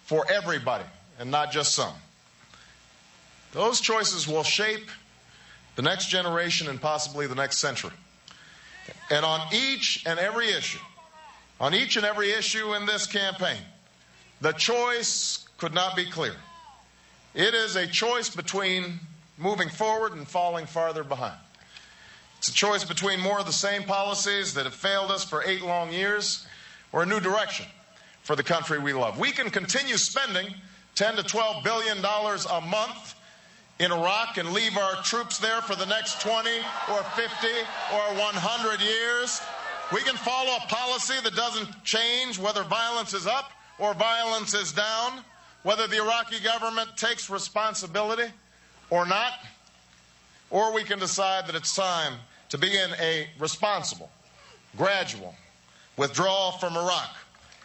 for everybody and not just some. Those choices will shape the next generation and possibly the next century. And on each and every issue in this campaign, the choice could not be clearer. It is a choice between moving forward and falling farther behind. It's a choice between more of the same policies that have failed us for 8 long years or a new direction for the country we love. We can continue spending $10 to $12 billion a month in Iraq and leave our troops there for the next 20 or 50 or 100 years. We can follow a policy that doesn't change whether violence is up or violence is down, whether the Iraqi government takes responsibility or not. Or we can decide that it's time to begin a responsible, gradual withdrawal from Iraq.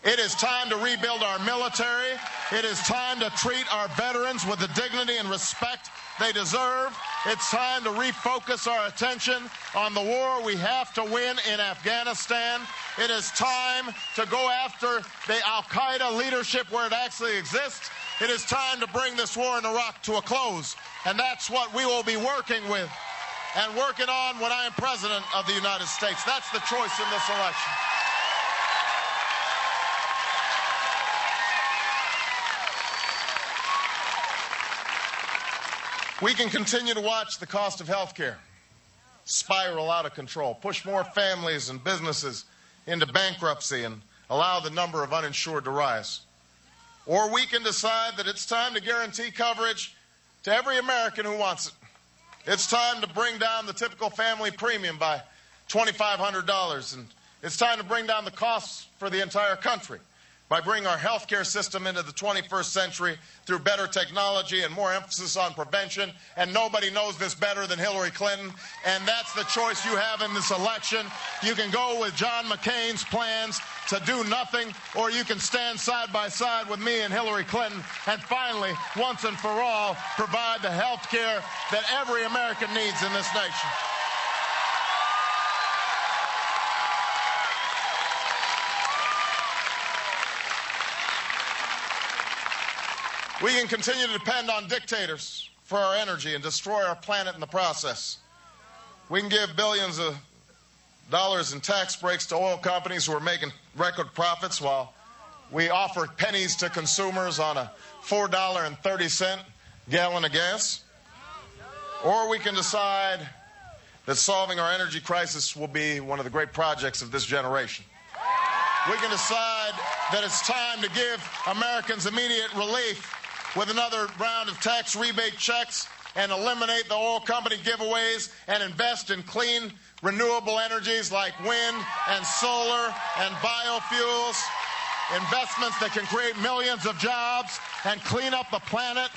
It is time to rebuild our military. It is time to treat our veterans with the dignity and respect they deserve. It's time to refocus our attention on the war we have to win in Afghanistan. It is time to go after the al-Qaeda leadership where it actually exists. It is time to bring this war in Iraq to a close. And that's what we will be working with and working on when I am President of the United States. That's the choice in this election. We can continue to watch the cost of health care spiral out of control, push more families and businesses into bankruptcy, and allow the number of uninsured to rise. Or we can decide that it's time to guarantee coverage to every American who wants it. It's time to bring down the typical family premium by $2,500, and it's time to bring down the costs for the entire country by bringing our health care system into the 21st century through better technology and more emphasis on prevention. And nobody knows this better than Hillary Clinton. And that's the choice you have in this election. You can go with John McCain's plans to do nothing, or you can stand side by side with me and Hillary Clinton and finally, once and for all, provide the health care that every American needs in this nation. We can continue to depend on dictators for our energy and destroy our planet in the process. We can give billions of dollars in tax breaks to oil companies who are making record profits while we offer pennies to consumers on a $4.30 gallon of gas. Or we can decide that solving our energy crisis will be one of the great projects of this generation. We can decide that it's time to give Americans immediate relief with another round of tax rebate checks and eliminate the oil company giveaways and invest in clean, renewable energies like wind and solar and biofuels, investments that can create millions of jobs and clean up the planet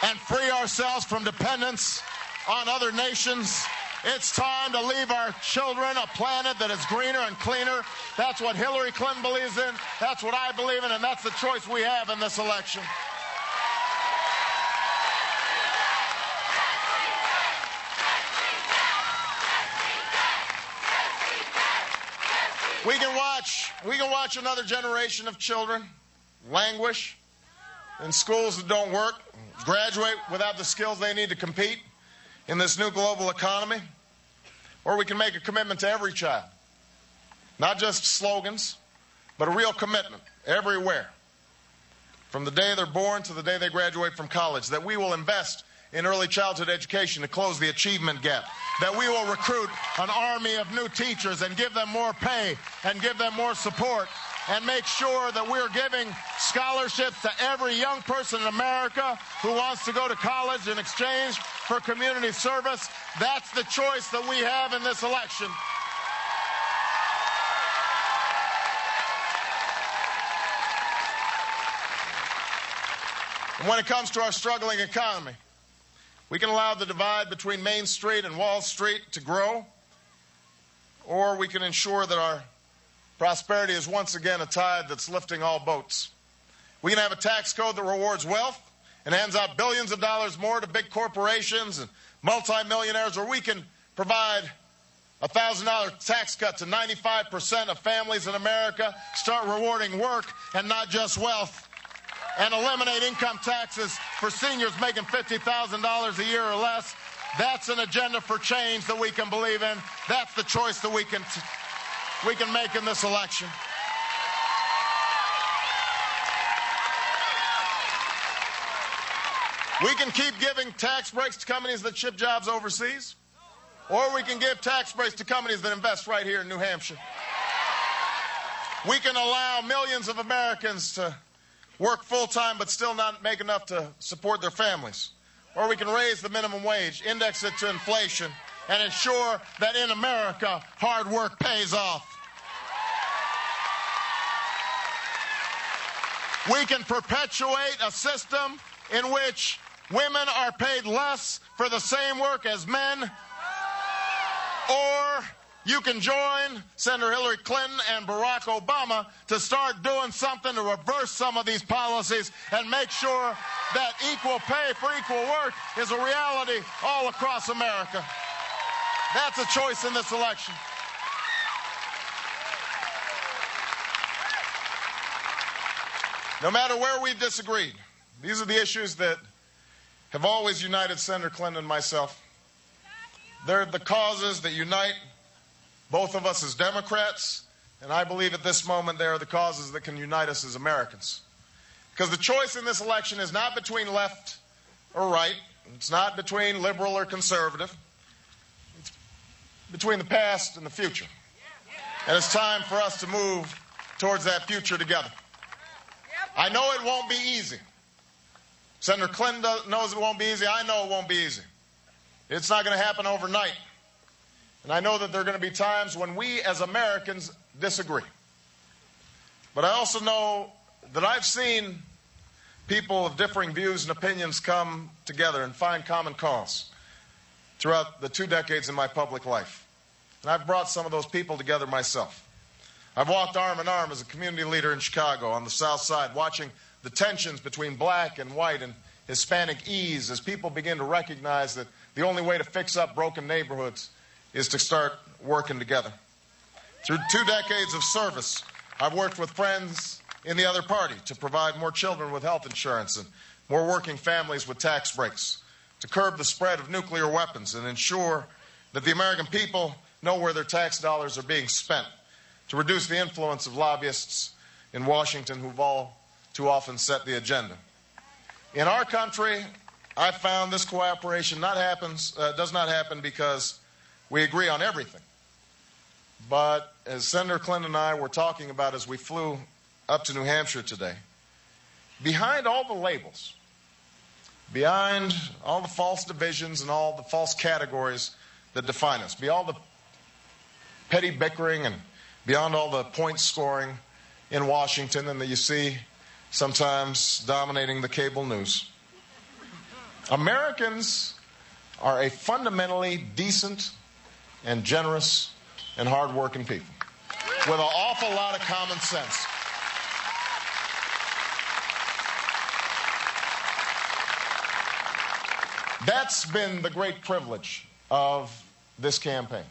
and free ourselves from dependence on other nations. It's time to leave our children a planet that is greener and cleaner. That's what Hillary Clinton believes in. That's what I believe in, and that's the choice we have in this election. We can watch another generation of children languish in schools that don't work, graduate without the skills they need to compete in this new global economy. Or we can make a commitment to every child, not just slogans, but a real commitment everywhere, from the day they're born to the day they graduate from college, that we will invest in early childhood education to close the achievement gap, that we will recruit an army of new teachers and give them more pay and give them more support, and make sure that we're giving scholarships to every young person in America who wants to go to college in exchange for community service. That's the choice that we have in this election. And when it comes to our struggling economy, we can allow the divide between Main Street and Wall Street to grow, or we can ensure that our prosperity is once again a tide that's lifting all boats. We can have a tax code that rewards wealth and hands out billions of dollars more to big corporations and multimillionaires, or we can provide a $1,000 tax cut to 95% of families in America, start rewarding work and not just wealth and eliminate income taxes for seniors making $50,000 a year or less. That's an agenda for change that we can believe in. That's the choice that we can make in this election. We can keep giving tax breaks to companies that ship jobs overseas, or we can give tax breaks to companies that invest right here in New Hampshire. We can allow millions of Americans to work full-time but still not make enough to support their families. Or we can raise the minimum wage, index it to inflation, and ensure that in America, hard work pays off. We can perpetuate a system in which women are paid less for the same work as men, or you can join Senator Hillary Clinton and Barack Obama to start doing something to reverse some of these policies and make sure that equal pay for equal work is a reality all across America. That's a choice in this election. No matter where we've disagreed, these are the issues that have always united Senator Clinton and myself. They're the causes that unite both of us as Democrats, and I believe at this moment they are the causes that can unite us as Americans. Because the choice in this election is not between left or right. It's not between liberal or conservative. It's between the past and the future. And it's time for us to move towards that future together. I know it won't be easy. Senator Clinton knows it won't be easy. I know it won't be easy. It's not going to happen overnight. And I know that there are going to be times when we as Americans disagree. But I also know that I've seen people of differing views and opinions come together and find common cause throughout the 2 decades in my public life. And I've brought some of those people together myself. I've walked arm in arm as a community leader in Chicago on the South Side, watching the tensions between black and white and Hispanic ease as people begin to recognize that the only way to fix up broken neighborhoods is to start working together. Through 2 decades of service, I've worked with friends in the other party to provide more children with health insurance and more working families with tax breaks, to curb the spread of nuclear weapons and ensure that the American people know where their tax dollars are being spent, to reduce the influence of lobbyists in Washington who've all too often set the agenda. In our country, I've found this cooperation does not happen because we agree on everything. But as Senator Clinton and I were talking about as we flew up to New Hampshire today, behind all the labels, behind all the false divisions and all the false categories that define us, beyond all the petty bickering and beyond all the point scoring in Washington and that you see sometimes dominating the cable news, Americans are a fundamentally decent and generous and hard-working people with an awful lot of common sense. That's been the great privilege of this campaign.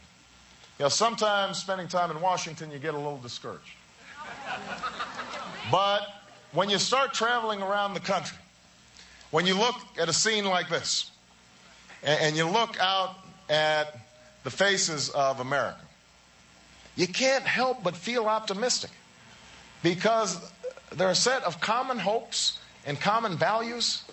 You know, sometimes spending time in Washington, you get a little discouraged. But when you start traveling around the country, when you look at a scene like this, and you look out at the faces of America, you can't help but feel optimistic because there are a set of common hopes and common values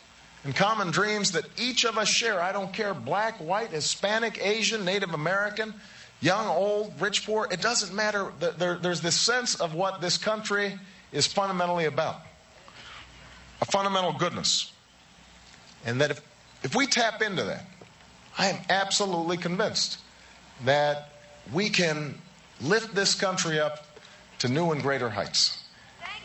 and common dreams that each of us share. I don't care, black, white, Hispanic, Asian, Native American, young, old, rich, poor. It doesn't matter. There's this sense of what this country is fundamentally about, a fundamental goodness. And that if we tap into that, I am absolutely convinced that we can lift this country up to new and greater heights.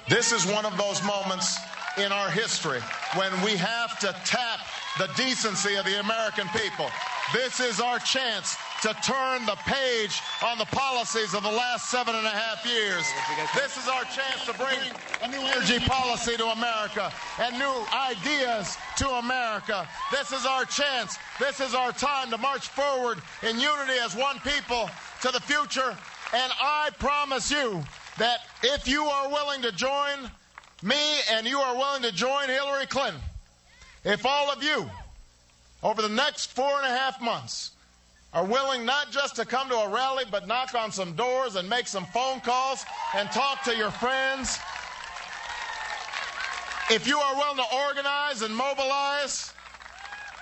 This is one of those moments in our history when we have to tap the decency of the American people. This is our chance to turn the page on the policies of the last 7.5 years. This is our chance to bring a new energy policy to America and new ideas to America. This is our chance. This is our time to march forward in unity as one people to the future. And I promise you that if you are willing to join me and you are willing to join Hillary Clinton, if all of you, over the next 4.5 months, are willing not just to come to a rally, but knock on some doors and make some phone calls and talk to your friends, if you are willing to organize and mobilize,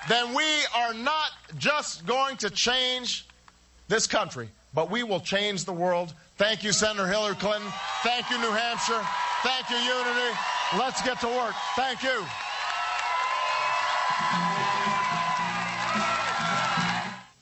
then we are not just going to change this country, but we will change the world. Thank you, Senator Hillary Clinton. Thank you, New Hampshire. Thank you, Unity. Let's get to work. Thank you.